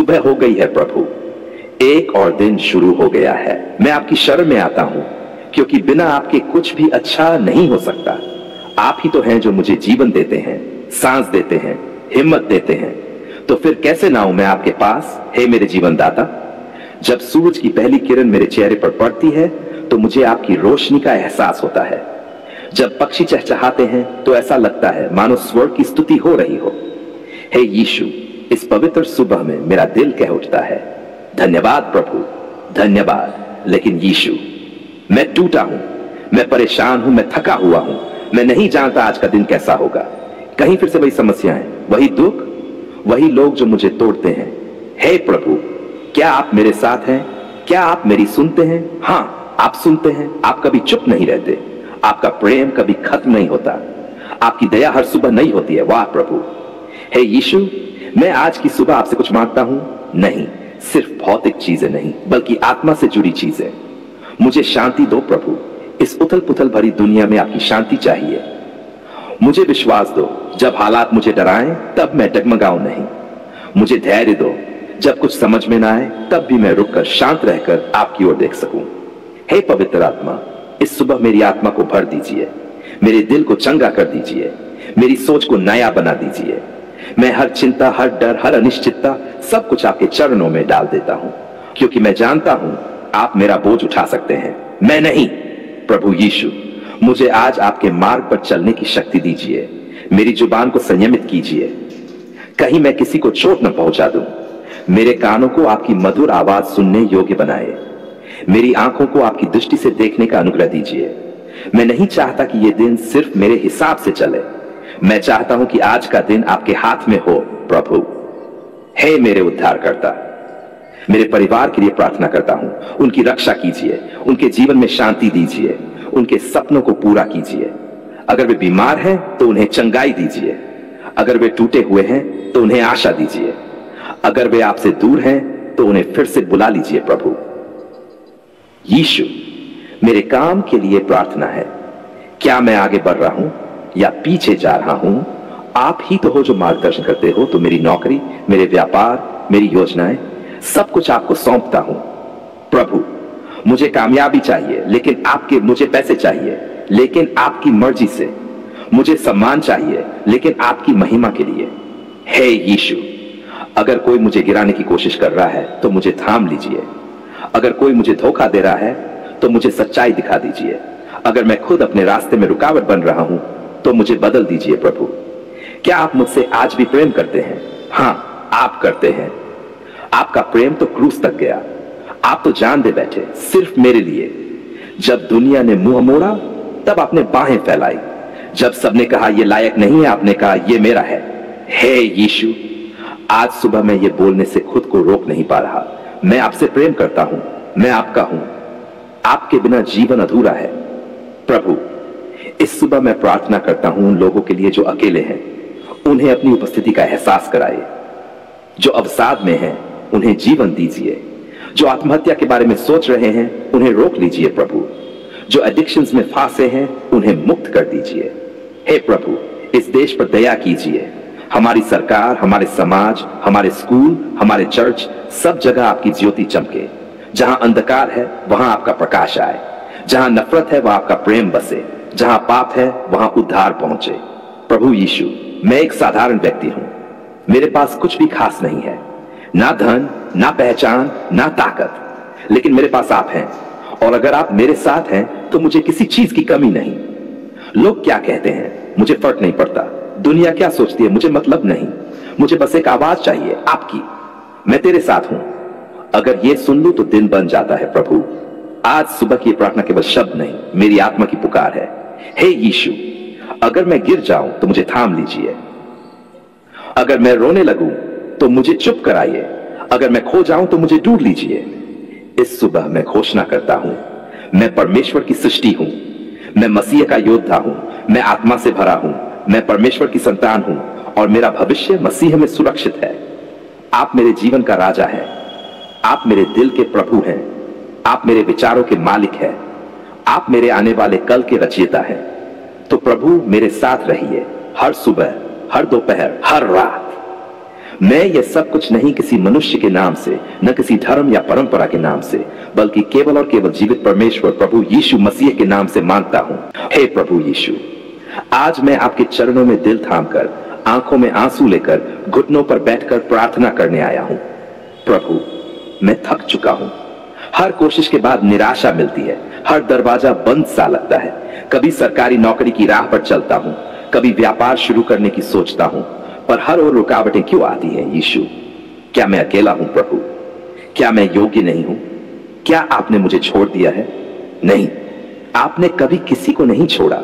सुबह हो गई है प्रभु, एक और दिन शुरू हो गया है। मैं आपकी शरण में आता हूं, क्योंकि बिना आपके कुछ भी अच्छा नहीं हो सकता। आप ही तो हैं जो मुझे जीवन देते हैं, सांस देते हैं, हिम्मत देते हैं। तो फिर कैसे ना आऊं मैं आपके पास, हे मेरे जीवन दाता। जब सूरज की पहली किरण मेरे चेहरे पर पड़ती है तो मुझे आपकी रोशनी का एहसास होता है। जब पक्षी चहचहाते हैं तो ऐसा लगता है मानो स्वर्ग की स्तुति हो रही हो। हे यीशु, इस पवित्र सुबह में मेरा दिल कह उठता है, धन्यवाद प्रभु, धन्यवाद। लेकिन यीशु, मैं टूटा हूं, मैं परेशान हूं, मैं थका हुआ हूं। मैं नहीं जानता आज का दिन कैसा होगा। कहीं फिर से वही समस्याएं, वही दुख, वही लोग जो मुझे तोड़ते हैं। हे प्रभु, क्या आप मेरे साथ हैं? क्या आप मेरी सुनते हैं? हां, आप सुनते हैं। आप कभी चुप नहीं रहते। आपका प्रेम कभी खत्म नहीं होता। आपकी दया हर सुबह नई होती है। वाह प्रभु। हे यीशु, मैं आज की सुबह आपसे कुछ मांगता हूं। नहीं, सिर्फ भौतिक चीजें नहीं, बल्कि आत्मा से जुड़ी चीजें। मुझे शांति दो प्रभु। इस उथल पुथल भरी दुनिया में आपकी शांति चाहिए। मुझे विश्वास दो, जब हालात मुझे डराएं तब मैं डगमगाऊं नहीं। मुझे धैर्य दो, जब कुछ समझ में ना आए तब भी मैं रुककर शांत रहकर आपकी ओर देख सकूं। हे पवित्र आत्मा, इस सुबह मेरी आत्मा को भर दीजिए, मेरे दिल को चंगा कर दीजिए, मेरी सोच को नया बना दीजिए। मैं हर चिंता, हर डर, हर अनिश्चितता, सब कुछ आपके चरणों में डाल देता हूं, क्योंकि मैं जानता हूं आप मेरा बोझ उठा सकते हैं, मैं नहीं। प्रभु यीशु, मुझे आज आपके मार्ग पर चलने की शक्ति दीजिए। मेरी जुबान को संयमित कीजिए, कहीं मैं किसी को चोट न पहुंचा दूं। मेरे कानों को आपकी मधुर आवाज सुनने योग्य बनाए। मेरी आंखों को आपकी दृष्टि से देखने का अनुग्रह दीजिए। मैं नहीं चाहता कि यह दिन सिर्फ मेरे हिसाब से चले। मैं चाहता हूं कि आज का दिन आपके हाथ में हो प्रभु। हे मेरे उद्धारकर्ता, मेरे परिवार के लिए प्रार्थना करता हूं, उनकी रक्षा कीजिए, उनके जीवन में शांति दीजिए, उनके सपनों को पूरा कीजिए। अगर वे बीमार हैं तो उन्हें चंगाई दीजिए। अगर वे टूटे हुए हैं तो उन्हें आशा दीजिए। अगर वे आपसे दूर हैं तो उन्हें फिर से बुला लीजिए प्रभु। यीशु, मेरे काम के लिए प्रार्थना है। क्या मैं आगे बढ़ रहा हूं या पीछे जा रहा हूं? आप ही तो हो जो मार्गदर्शन करते हो। तो मेरी नौकरी, मेरे व्यापार, मेरी योजनाएं, सब कुछ आपको सौंपता हूं प्रभु। मुझे कामयाबी चाहिए, लेकिन आपके, मुझे पैसे चाहिए लेकिन आपकी मर्जी से। मुझे सम्मान चाहिए, लेकिन आपकी महिमा के लिए। हे यीशु, अगर कोई मुझे गिराने की कोशिश कर रहा है तो मुझे थाम लीजिए। अगर कोई मुझे धोखा दे रहा है तो मुझे सच्चाई दिखा दीजिए। अगर मैं खुद अपने रास्ते में रुकावट बन रहा हूं तो मुझे बदल दीजिए प्रभु। क्या आप मुझसे आज भी प्रेम करते हैं? हां, आप करते हैं। आपका प्रेम तो क्रूस तक गया। आप तो जान दे बैठे सिर्फ मेरे लिए। जब दुनिया ने मुंह मोड़ा तब आपने बाहें फैलाई। जब सबने कहा ये लायक नहीं है, आपने कहा ये मेरा है। हे यीशु, आज सुबह मैं ये बोलने से खुद को रोक नहीं पा रहा। मैं आपसे प्रेम करता हूं, मैं आपका हूं। आपके बिना जीवन अधूरा है प्रभु। इस सुबह मैं प्रार्थना करता हूं उन लोगों के लिए जो अकेले हैं, उन्हें अपनी उपस्थिति का एहसास कराए। जो अवसाद में हैं, उन्हें जीवन दीजिए। जो आत्महत्या के बारे में सोच रहे हैं, उन्हें रोक लीजिए प्रभु। जो एडिक्शंस में फांसे हैं, उन्हें मुक्त कर दीजिए। हे प्रभु, इस देश पर दया कीजिए। हमारी सरकार, हमारे समाज, हमारे स्कूल, हमारे चर्च, सब जगह आपकी ज्योति चमके। जहां अंधकार है वहां आपका प्रकाश आए। जहां नफरत है वहां आपका प्रेम बसे। जहां पाप है वहां उद्धार पहुंचे। प्रभु यीशु, मैं एक साधारण व्यक्ति हूं। मेरे पास कुछ भी खास नहीं है, ना धन, ना पहचान, ना ताकत, लेकिन मेरे पास आप हैं। और अगर आप मेरे साथ हैं तो मुझे किसी चीज की कमी नहीं। लोग क्या कहते हैं मुझे फर्क नहीं पड़ता। दुनिया क्या सोचती है मुझे मतलब नहीं। मुझे बस एक आवाज चाहिए आपकी। मैं तेरे साथ हूं। अगर ये सुन लूं तो दिन बन जाता है प्रभु। आज सुबह की प्रार्थना केवल शब्द नहीं, मेरी आत्मा की पुकार है। हे यीशु, अगर मैं गिर जाऊं तो मुझे थाम लीजिए। अगर मैं रोने लगूं तो मुझे चुप कराइए। अगर मैं खो जाऊं तो मुझे ढूंढ लीजिए। इस सुबह मैं घोषणा करता हूं, मैं परमेश्वर की सृष्टि हूं। मैं मसीह का योद्धा हूं। मैं आत्मा से भरा हूं। मैं परमेश्वर की संतान हूं और मेरा भविष्य मसीह में सुरक्षित है। आप मेरे जीवन का राजा हैं। आप मेरे दिल के प्रभु हैं। आप मेरे विचारों के मालिक हैं। आप मेरे आने वाले कल के रचयिता हैं। तो प्रभु मेरे साथ रहिए, हर सुबह, हर दोपहर, हर रात। मैं ये सब कुछ नहीं किसी मनुष्य के नाम से, न किसी धर्म या परंपरा के नाम से, बल्कि केवल और केवल जीवित परमेश्वर प्रभु यीशु मसीह के नाम से मांगता हूं। हे प्रभु यीशु, आज मैं आपके चरणों में दिल थामकर, आंखों में आंसू लेकर, घुटनों पर बैठकर प्रार्थना करने आया हूं। प्रभु, मैं थक चुका हूं। हर कोशिश के बाद निराशा मिलती है, हर दरवाजा बंद सा लगता है। कभी सरकारी नौकरी की राह पर चलता हूं, कभी व्यापार शुरू करने की सोचता हूं, पर हर ओर रुकावटें क्यों आती हैं? यीशु, क्या मैं अकेला हूं? प्रभु, क्या मैं योग्य नहीं हूं? क्या आपने मुझे छोड़ दिया है? नहीं, आपने कभी किसी को नहीं छोड़ा।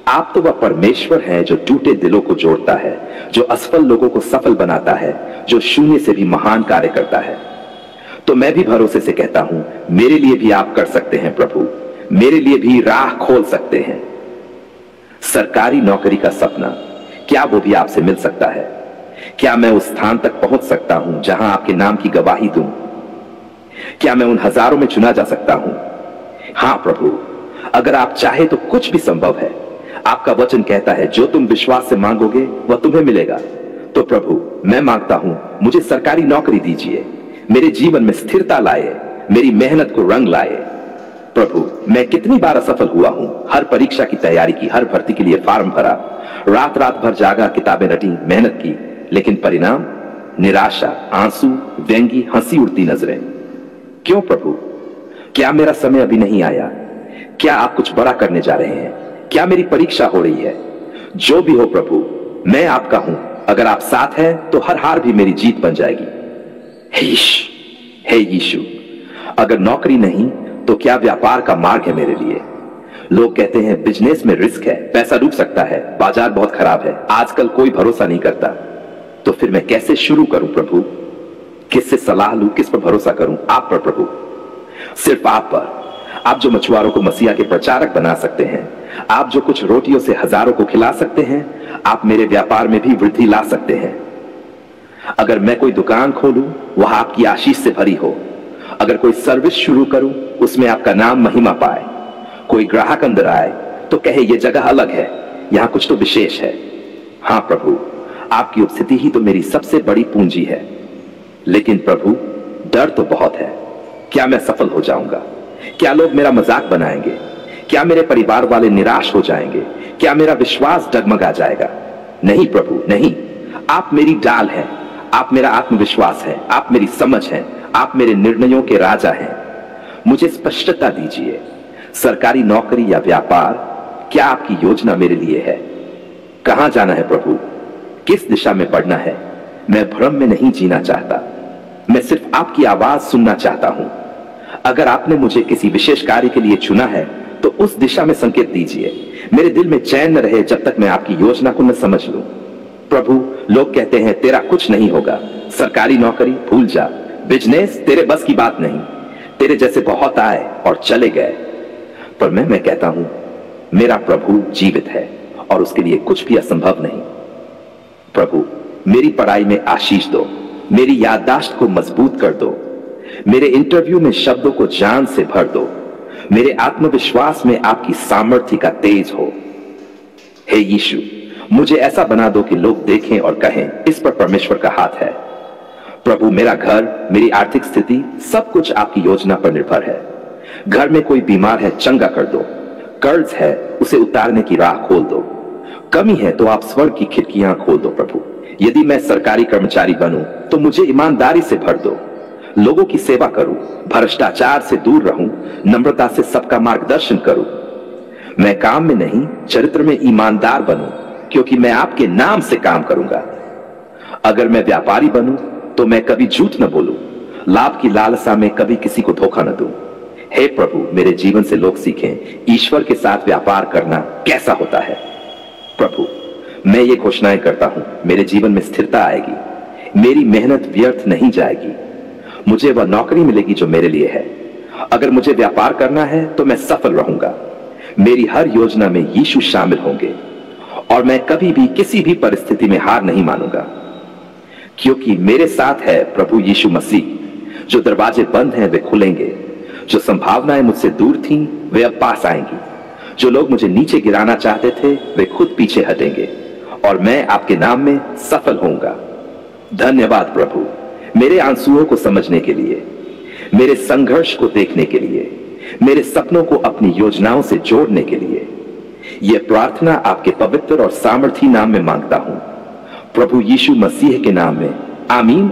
आप तो वह परमेश्वर हैं जो टूटे दिलों को जोड़ता है, जो असफल लोगों को सफल बनाता है, जो शून्य से भी महान कार्य करता है। तो मैं भी भरोसे से कहता हूं, मेरे लिए भी आप कर सकते हैं प्रभु, मेरे लिए भी राह खोल सकते हैं। सरकारी नौकरी का सपना, क्या वो भी आपसे मिल सकता है? क्या मैं उस स्थान तक पहुंच सकता हूं जहां आपके नाम की गवाही दूं? क्या मैं उन हजारों में चुना जा सकता हूं? हां प्रभु, अगर आप चाहे तो कुछ भी संभव है। आपका वचन कहता है, जो तुम विश्वास से मांगोगे वह तुम्हें मिलेगा। तो प्रभु, मैं मांगता हूं, मुझे सरकारी नौकरी दीजिए, मेरे जीवन में स्थिरता लाए, मेरी मेहनत को रंग लाए। प्रभु, मैं कितनी बार असफल हुआ हूं, हर परीक्षा की तैयारी की, हर भर्ती के लिए फॉर्म भरा, रात रात भर जागा, किताबें रटी, मेहनत की, लेकिन परिणाम निराशा, आंसू, व्यंगी, हंसी उड़ती नजरें। क्यों प्रभु? क्या मेरा समय अभी नहीं आया? क्या आप कुछ बड़ा करने जा रहे हैं? क्या मेरी परीक्षा हो रही है? जो भी हो प्रभु, मैं आपका हूं। अगर आप साथ हैं तो हर हार भी मेरी जीत बन जाएगी। हे यीशु, अगर नौकरी नहीं तो क्या व्यापार का मार्ग है मेरे लिए? लोग कहते हैं बिजनेस में रिस्क है, पैसा डूब सकता है, बाजार बहुत खराब है, आजकल कोई भरोसा नहीं करता। तो फिर मैं कैसे शुरू करूं प्रभु? किससे सलाह लूं? किस पर भरोसा करूं? आप पर प्रभु, सिर्फ आप पर। आप जो मछुआरों को मसीहा के प्रचारक बना सकते हैं, आप जो कुछ रोटियों से हजारों को खिला सकते हैं, आप मेरे व्यापार में भी वृद्धि ला सकते हैं। अगर मैं कोई दुकान खोलूं, वह आपकी आशीष से भरी हो। अगर कोई सर्विस शुरू करूं, उसमें आपका नाम महिमा पाए। कोई ग्राहक अंदर आए तो कहे, यह जगह अलग है, यहां कुछ तो विशेष है। हां प्रभु, आपकी उपस्थिति ही तो मेरी सबसे बड़ी पूंजी है। लेकिन प्रभु, डर तो बहुत है। क्या मैं सफल हो जाऊंगा? क्या लोग मेरा मजाक बनाएंगे? क्या मेरे परिवार वाले निराश हो जाएंगे? क्या मेरा विश्वास डगमगा जाएगा? नहीं प्रभु, नहीं। आप मेरी डाल हैं, आप मेरा आत्मविश्वास है, आप मेरी समझ हैं, आप मेरे निर्णयों के राजा हैं। मुझे स्पष्टता दीजिए, सरकारी नौकरी या व्यापार, क्या आपकी योजना मेरे लिए है? कहां जाना है प्रभु? किस दिशा में बढ़ना है? मैं भ्रम में नहीं जीना चाहता, मैं सिर्फ आपकी आवाज सुनना चाहता हूं। अगर आपने मुझे किसी विशेष कार्य के लिए चुना है तो उस दिशा में संकेत दीजिए। मेरे दिल में चैन न रहे जब तक मैं आपकी योजना को न समझ लूं। प्रभु, लोग कहते हैं तेरा कुछ नहीं होगा, सरकारी नौकरी भूल जा, बिजनेस तेरे बस की बात नहीं, तेरे जैसे बहुत आए और चले गए। पर मैं कहता हूं, मेरा प्रभु जीवित है और उसके लिए कुछ भी असंभव नहीं। प्रभु, मेरी पढ़ाई में आशीष दो, मेरी याददाश्त को मजबूत कर दो, मेरे इंटरव्यू में शब्दों को जान से भर दो, मेरे आत्मविश्वास में आपकी सामर्थ्य का तेज हो। हे यीशु, मुझे ऐसा बना दो कि लोग देखें और कहें, इस पर परमेश्वर का हाथ है। प्रभु, मेरा घर, मेरी आर्थिक स्थिति, सब कुछ आपकी योजना पर निर्भर है। घर में कोई बीमार है, चंगा कर दो। कर्ज है, उसे उतारने की राह खोल दो। कमी है तो आप स्वर्ग की खिड़कियां खोल दो प्रभु। यदि मैं सरकारी कर्मचारी बनूं तो मुझे ईमानदारी से भर दो। लोगों की सेवा करूं, भ्रष्टाचार से दूर रहूं, नम्रता से सबका मार्गदर्शन करूं। मैं काम में नहीं, चरित्र में ईमानदार बनूं, क्योंकि मैं आपके नाम से काम करूंगा। अगर मैं व्यापारी बनूं तो मैं कभी झूठ न बोलूं, लाभ की लालसा में कभी किसी को धोखा न दूं। हे प्रभु, मेरे जीवन से लोग सीखें ईश्वर के साथ व्यापार करना कैसा होता है। प्रभु, मैं ये घोषणाएं करता हूं, मेरे जीवन में स्थिरता आएगी, मेरी मेहनत व्यर्थ नहीं जाएगी, मुझे वह नौकरी मिलेगी जो मेरे लिए है। अगर मुझे व्यापार करना है तो मैं सफल रहूंगा। मेरी हर योजना में यीशु शामिल होंगे और मैं कभी भी किसी भी परिस्थिति में हार नहीं मानूंगा, क्योंकि मेरे साथ है प्रभु यीशु मसीह। जो दरवाजे बंद हैं वे खुलेंगे, जो संभावनाएं मुझसे दूर थीं वे अब पास आएंगी, जो लोग मुझे नीचे गिराना चाहते थे वे खुद पीछे हटेंगे और मैं आपके नाम में सफल होऊंगा। धन्यवाद प्रभु, मेरे आंसुओं को समझने के लिए, मेरे संघर्ष को देखने के लिए, मेरे सपनों को अपनी योजनाओं से जोड़ने के लिए। यह प्रार्थना आपके पवित्र और सामर्थी नाम में मांगता हूं, प्रभु यीशु मसीह के नाम में। आमीन।